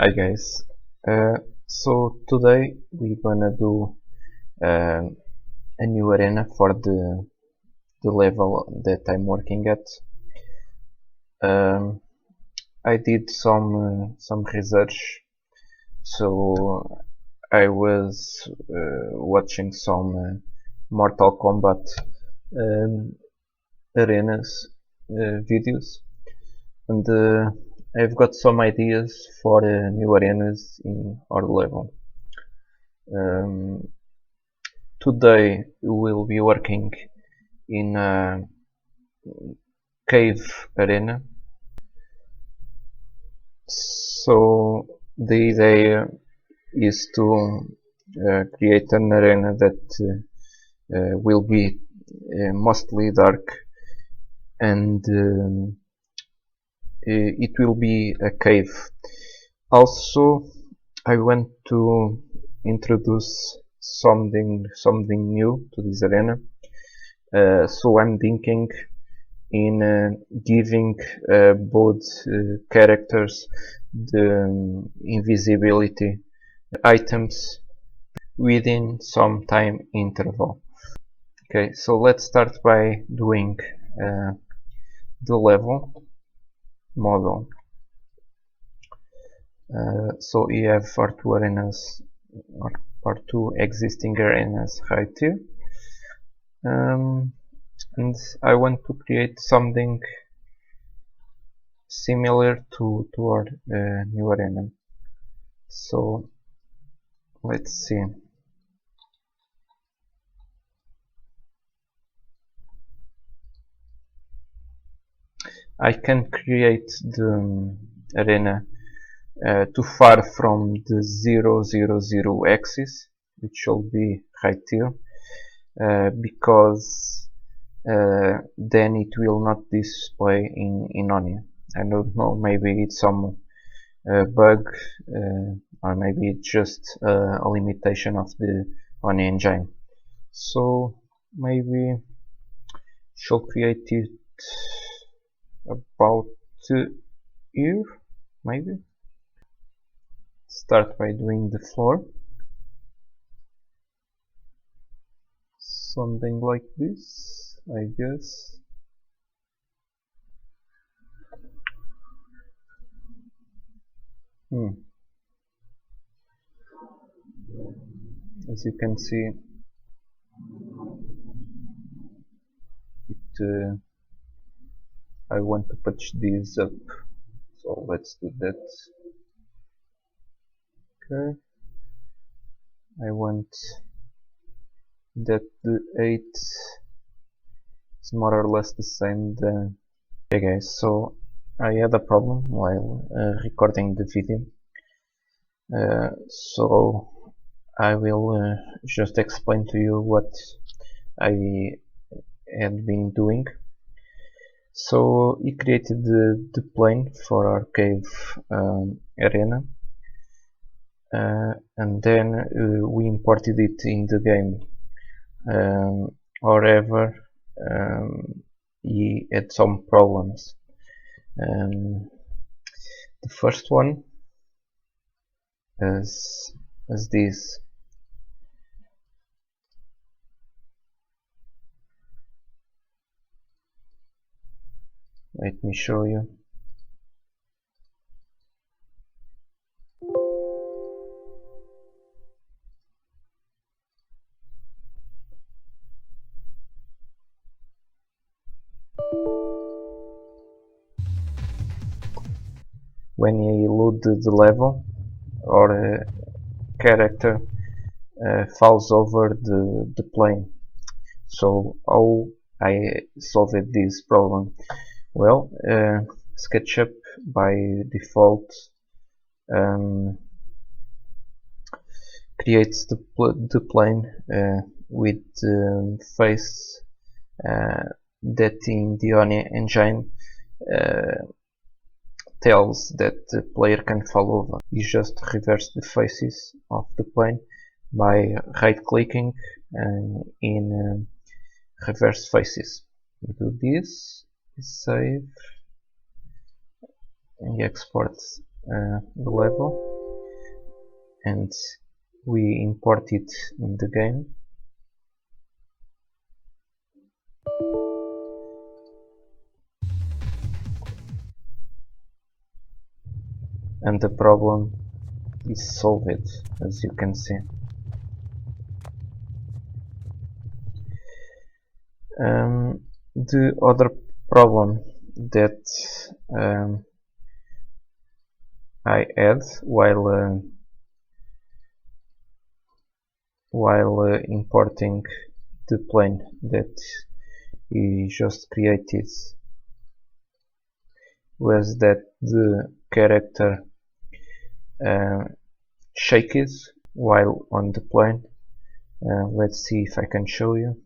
Hi guys. So today we're gonna do uh, a new arena for the level that I'm working at. I did some research, so I was watching some Mortal Kombat um, arenas videos, and I've got some ideas for new arenas in our level. Um, Today we will be working in a cave arena. So the idea is to create an arena that will be mostly dark, and it will be a cave. Also, I want to introduce something new to this arena. So I'm thinking in giving both characters the invisibility items within some time interval. Okay, so let's start by doing the level model. So we have our two arenas, or our two existing arenas right here. And I want to create something similar to our new arena. So let's see. I can create the arena too far from the 0, 0, 0 axis, which should be right here, because then it will not display in Oni. I don't know, maybe it's some bug, or maybe it's just a limitation of the Oni engine. So maybe should create it about here, maybe. Start by doing the floor. Something like this, I guess. As you can see, I want to patch these up, so let's do that. Okay, I want that the 8 is more or less the same. Okay guys, so I had a problem while recording the video, so I will just explain to you what I had been doing. So he created the plane for our cave arena, and then we imported it in the game. However, he had some problems. The first one is this. Let me show you. When you load the level, or character falls over the plane. So how I solved this problem? Well, SketchUp by default creates the plane with the face that in the Oni engine tells that the player can fall over. You just reverse the faces of the plane by right clicking in reverse faces. You do this, save, and you export the level and we import it in the game. And the problem is solved, as you can see. The other problem that I had while importing the plane that we just created was that the character shakes while on the plane. Let's see if I can show you.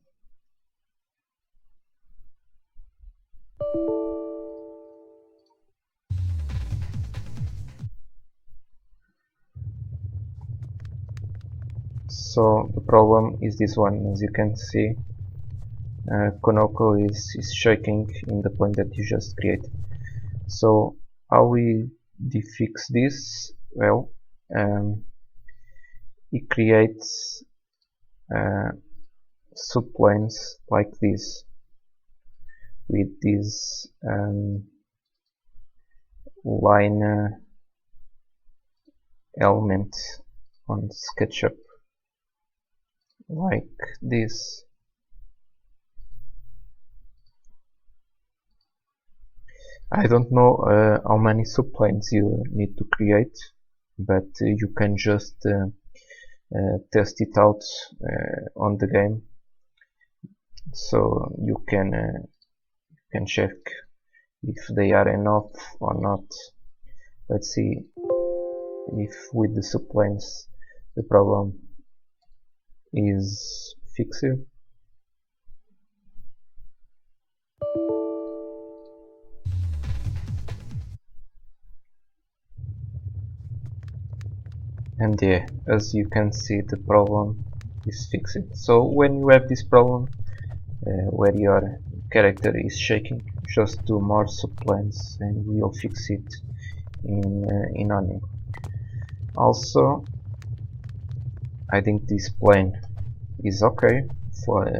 So the problem is this one. As you can see, Konoko is shaking in the plane that you just created. So how we fix this? Well, it creates subplanes like this with this line element on SketchUp like this. I don't know how many subplanes you need to create, but you can just test it out on the game, so you can check if they are enough or not. Let's see if with the subplanes the problem is fixed. And yeah, as you can see, the problem is fixed. So when you have this problem where your character is shaking, just do more subplanes and we'll fix it in Onion. Also, I think this plane is okay for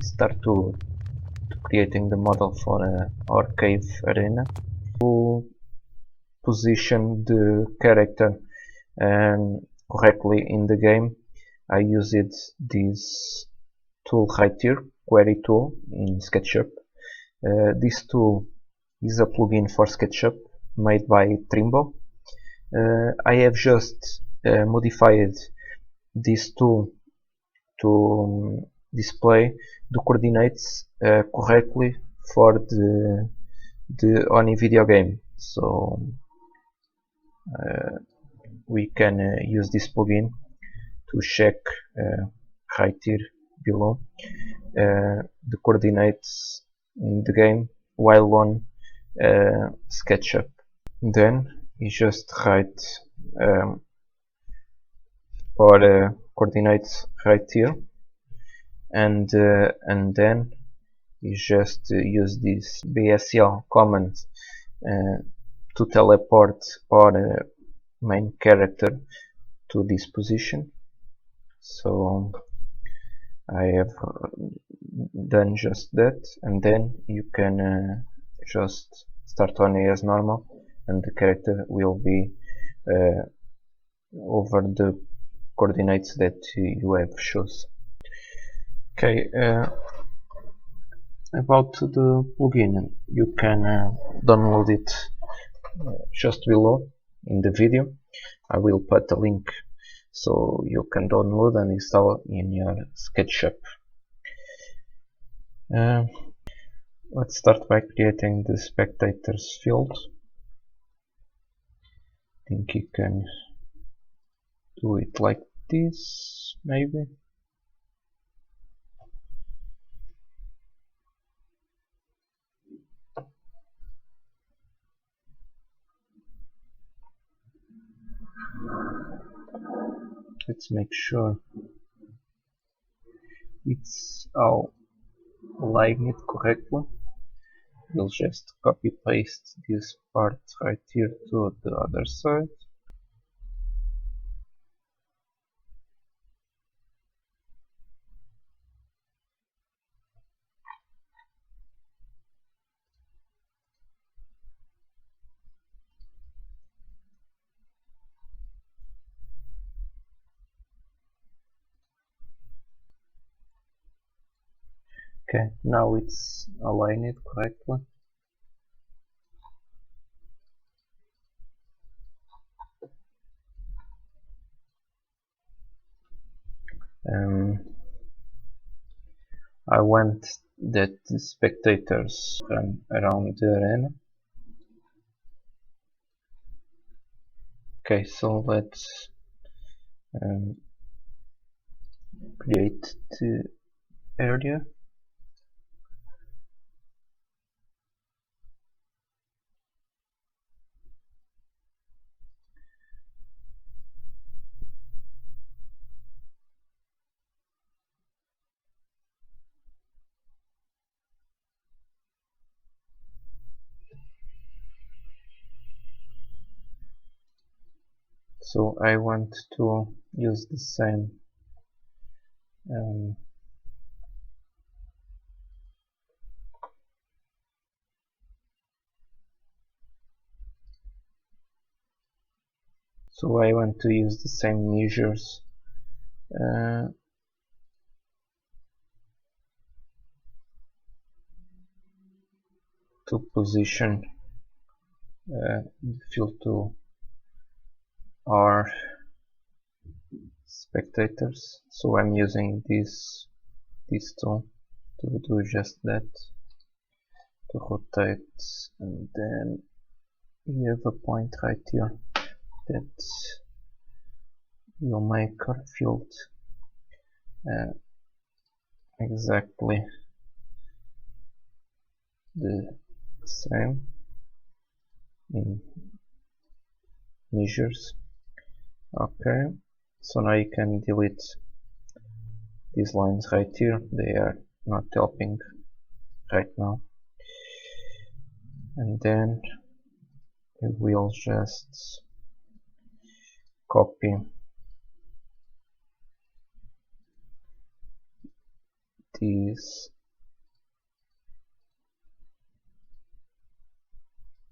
start to creating the model for our cave arena. To position the character correctly in the game, I used this tool right here, Query tool in SketchUp. This tool is a plugin for SketchUp made by Trimble. I have just modified this tool to display the coordinates correctly for the Oni video game. So we can use this plugin to check right here below the coordinates in the game while on SketchUp. Then you just write our coordinates right here, and then you just use this BSL command to teleport our main character to this position. So I have done just that, and then you can just start on as normal, and the character will be over the coordinates that you have chosen. Okay, about the plugin, you can download it just below in the video. I will put a link so you can download and install in your SketchUp. Let's start by creating the spectators field. I think you can do it like this, maybe. Let's make sure it's all aligned correctly. we'll just copy paste this part right here to the other side. Okay, now it's aligned correctly. I want that the spectators run around the arena. Okay, so let's create the area. So I want to use the same measures to position the fill to our spectators. So I'm using this tool to do just that, to rotate, and then we have a point right here that will make our field exactly the same in measures. Okay, so now you can delete these lines right here, they are not helping right now. And then we will just copy this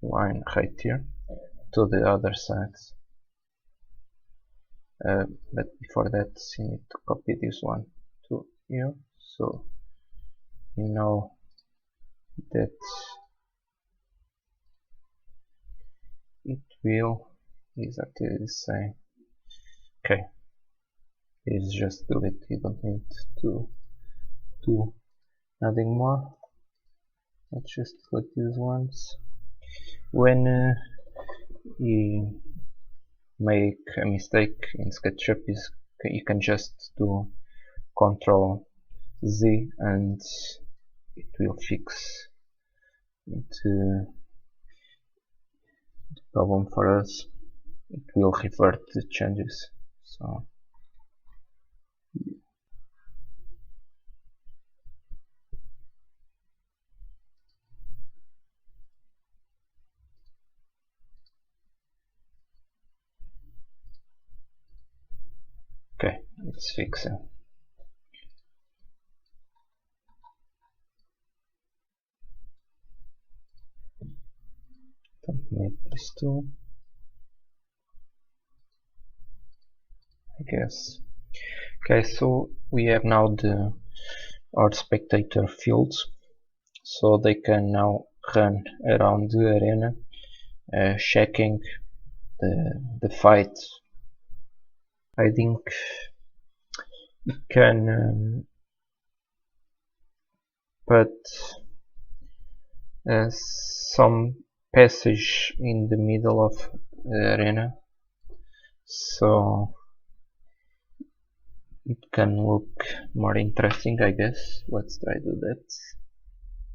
line right here to the other side. But before that, you need to copy this one to here, so you know that it will exactly the same. Okay, it's just delete, you don't need to do nothing more. Let's just delete these ones. When you make a mistake in SketchUp, you can just do Ctrl Z and it will fix the problem for us. It will revert the changes. So okay, it's fixing. Don't need this tool, I guess. Okay, so we have now our spectator fields, so they can now run around the arena, checking the fight. I think you can put some passage in the middle of the arena, so it can look more interesting, I guess. Let's try to do that.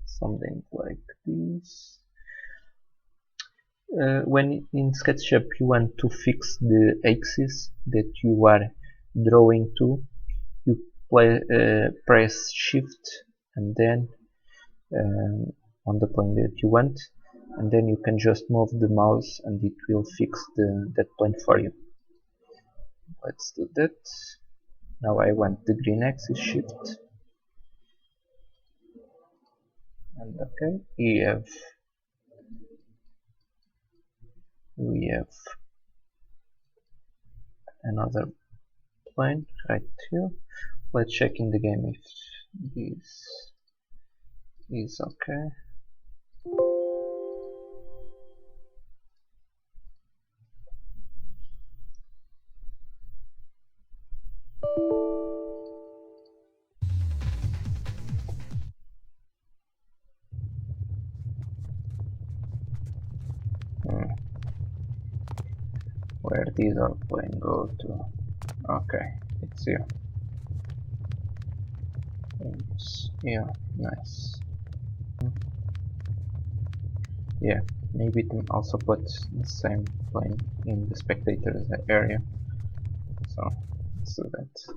Something like this. When in SketchUp you want to fix the axis that you are drawing to, you press Shift and then on the plane that you want, and then you can just move the mouse and it will fix that plane for you. Let's do that. Now I want the green axis shift, and okay, we have another plane right here. Let's check in the game if this is okay. Where did our plane go to? Okay, it's here. It's here, nice. Yeah, maybe we can also put the same plane in the spectators area. So let's do that.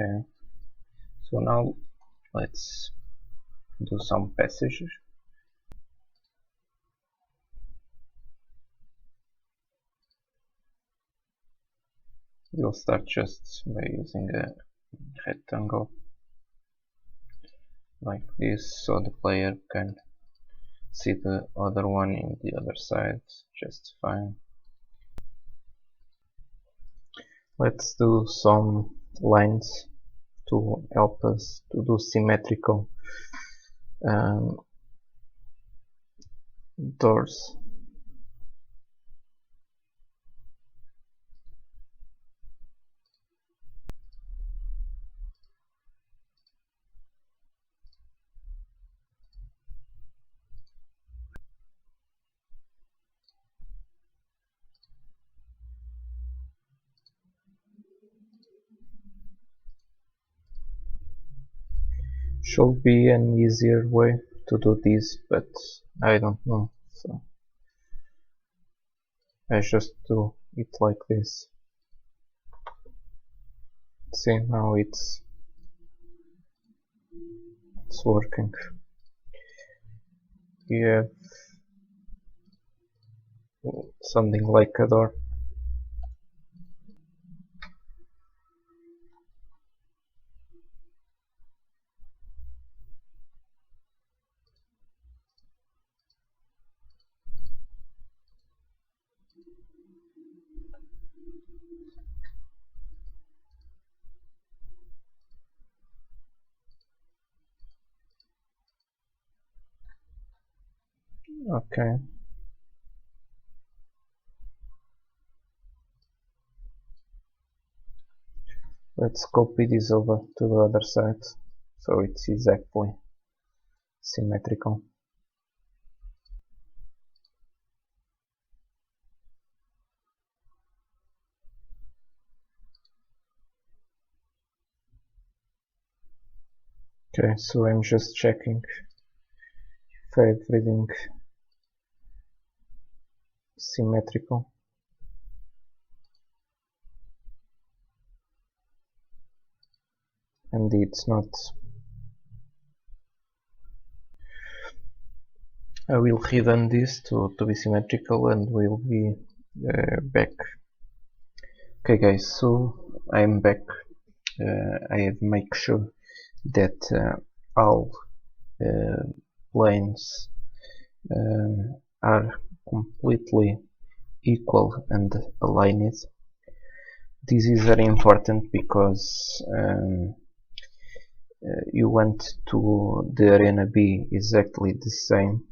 Okay, so now let's do some passages. We'll start just by using a rectangle like this, so the player can see the other one in the other side just fine. Let's do some lines to help us to do symmetrical doors. Should be an easier way to do this, but I don't know, so I just do it like this. See, now it's working. You have something like a door. Okay. Let's copy this over to the other side, so it's exactly symmetrical. Okay, so I'm just checking if everything symmetrical. And it's not. I will redone this to be symmetrical and we'll be back. Okay guys, so I'm back. I have make sure that all planes are completely equal and aligned. This is very important because you want to the arena be exactly the same,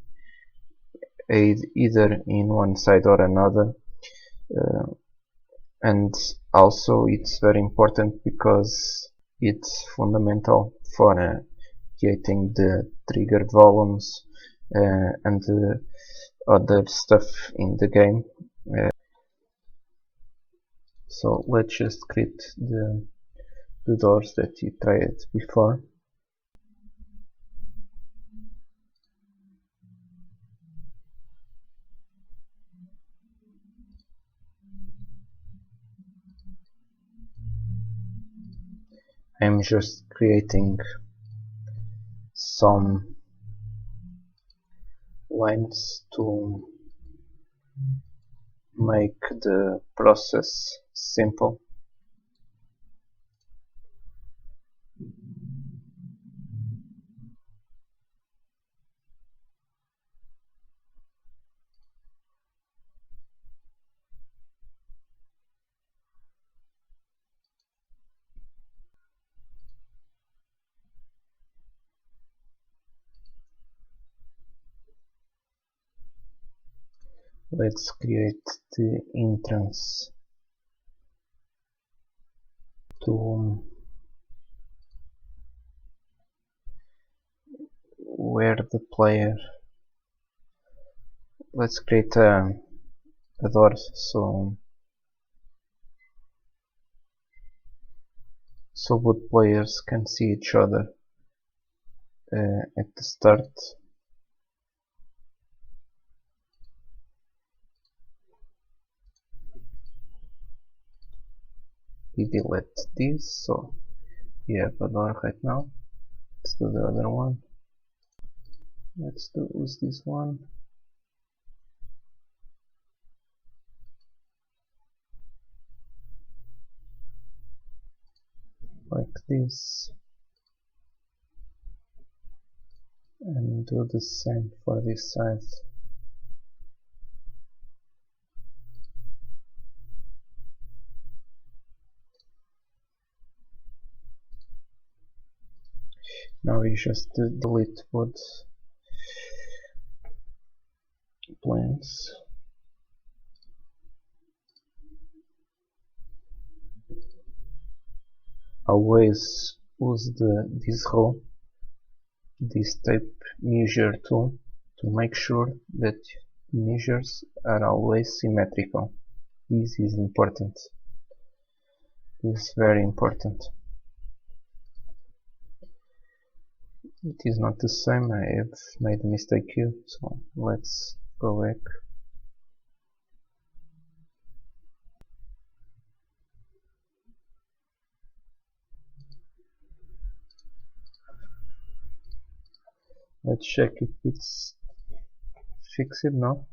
either in one side or another, and also it's very important because it's fundamental for creating the triggered volumes and other stuff in the game. So let's just create the doors that we tried before. I'm just creating some lines to make the process simple. Let's create the entrance to where the player. Let's create a door so both players can see each other at the start. We delete this, so we have a door right now. Let's do the other one. Let's use this one. Like this. And do the same for this side. Now we just delete both planes. Always use this row, this tape measure tool, to make sure that measures are always symmetrical. This is important. This is very important. It is not the same. I have made a mistake here, so let's go back. Let's check if it's fixed now.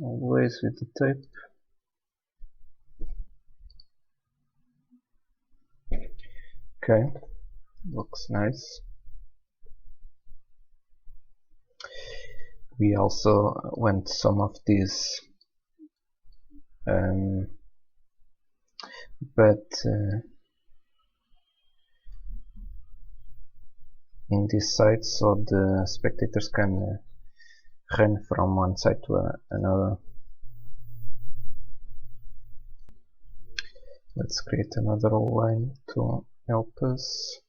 Always with the tape. Okay, looks nice. We also went some of these but in this side, so the spectators can run from one side to another. Let's create another line to help us.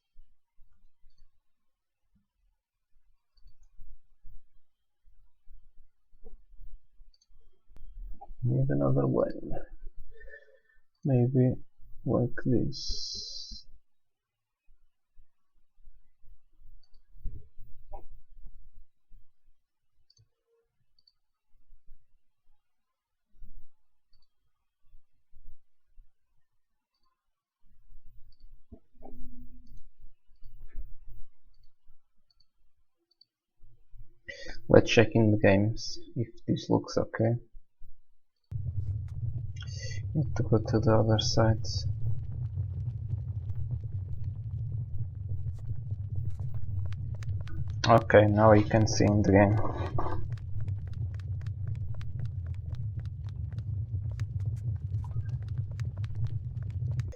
Need another one, maybe like this. Let's check in the games if this looks okay. Need to go to the other side. Okay, now you can see in the game.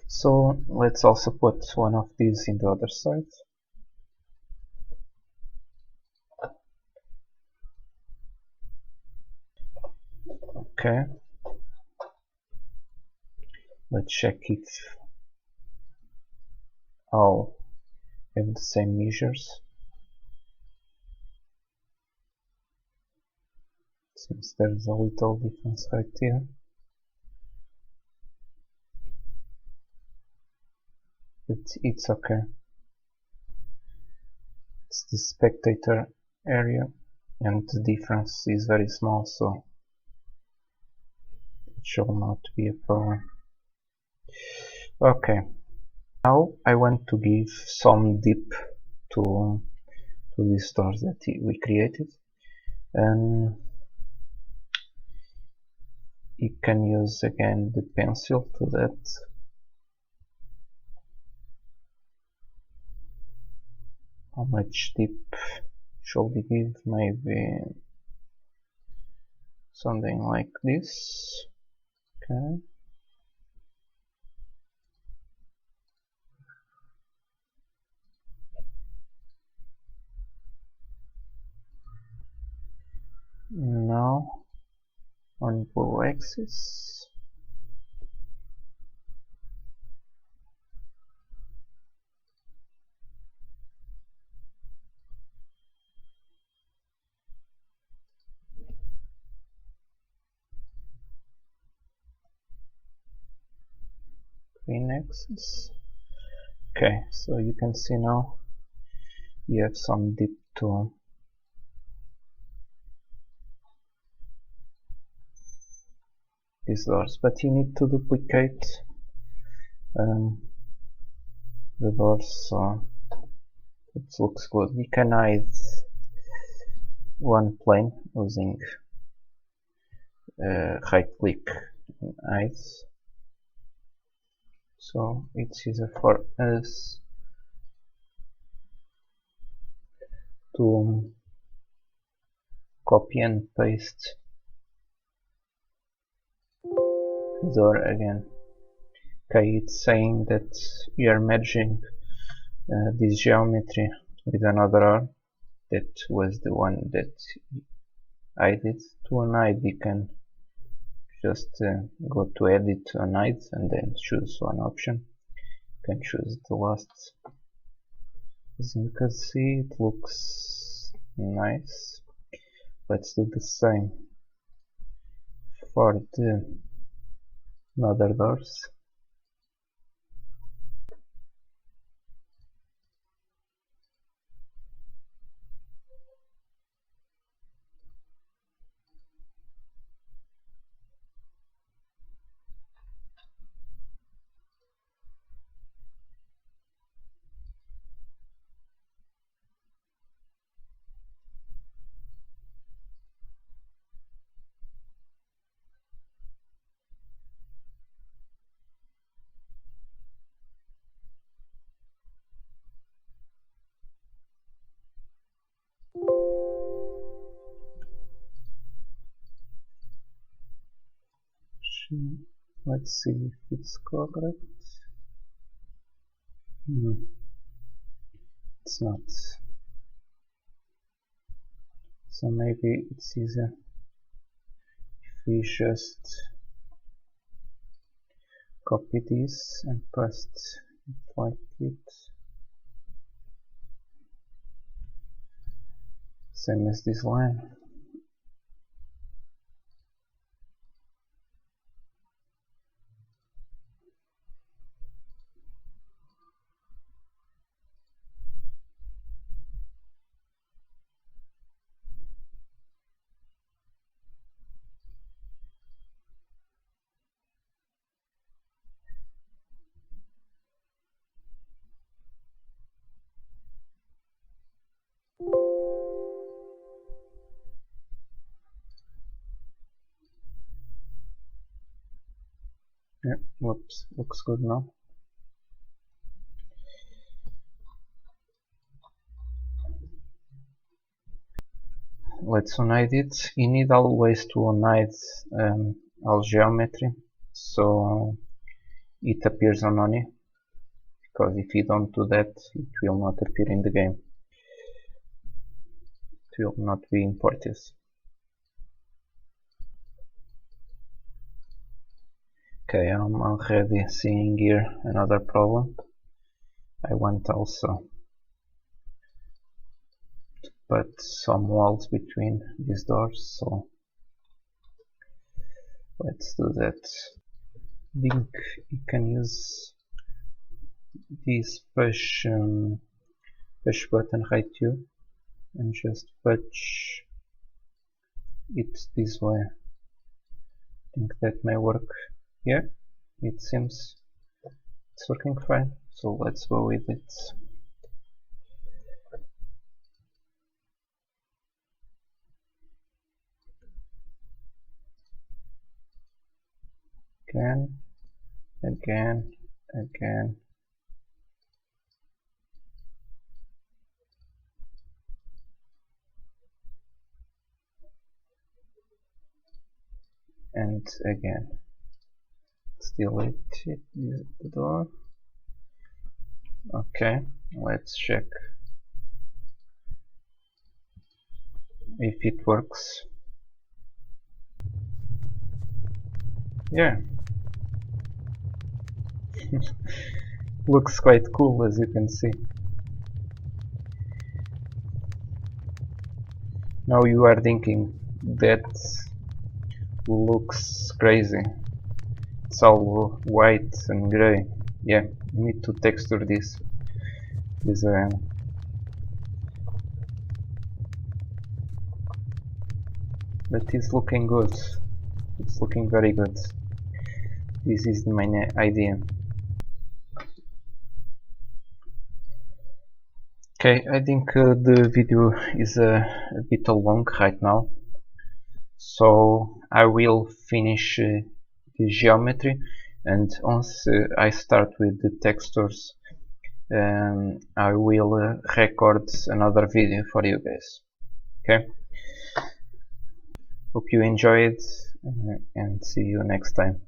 So let's also put one of these in the other side. Okay. Let's check if all have the same measures. Since there's a little difference right here. But it's okay. It's the spectator area and the difference is very small, so it shall not be a problem. Okay, now I want to give some depth to these doors that we created, and you can use again the pencil to that. How much depth should we give? Maybe something like this. Okay. Now on blue axis. Green axis. Okay, so you can see now you have some depth to these doors, but you need to duplicate the doors so it looks good. We can hide one plane using right click and hide, so it's easier for us to copy and paste the door again. Okay, it's saying that we are merging this geometry with another arm that was the one that I did. To unhide, we can just go to edit, unhide, and then choose one option. You can choose the last. As you can see, it looks nice. Let's do the same for the other doors. Let's see if it's correct. It's not. So maybe it's easier if we just copy this and paste it like it. Same as this line. Yeah, whoops, looks good now. Let's unhide it. You need always to unhide all geometry so it appears on Oni, because if you don't do that, it will not appear in the game. It will not be imported. Okay, I'm already seeing here another problem. I want also to put some walls between these doors, so Let's do that. Think you can use this push button right here and just push it this way. I think that may work. Yeah, it seems it's working fine, so let's go with it. Again, again, again. And again. Let's delete it, the door. Okay, let's check if it works. Yeah. Looks quite cool, as you can see. Now you are thinking, that looks crazy. It's all white and grey. Yeah, you need to texture this around. But it's looking good. It's looking very good. This is the main idea. Okay, I think the video is a bit long right now, so I will finish the geometry, and once I start with the textures, I will record another video for you guys. Okay, hope you enjoyed, and see you next time.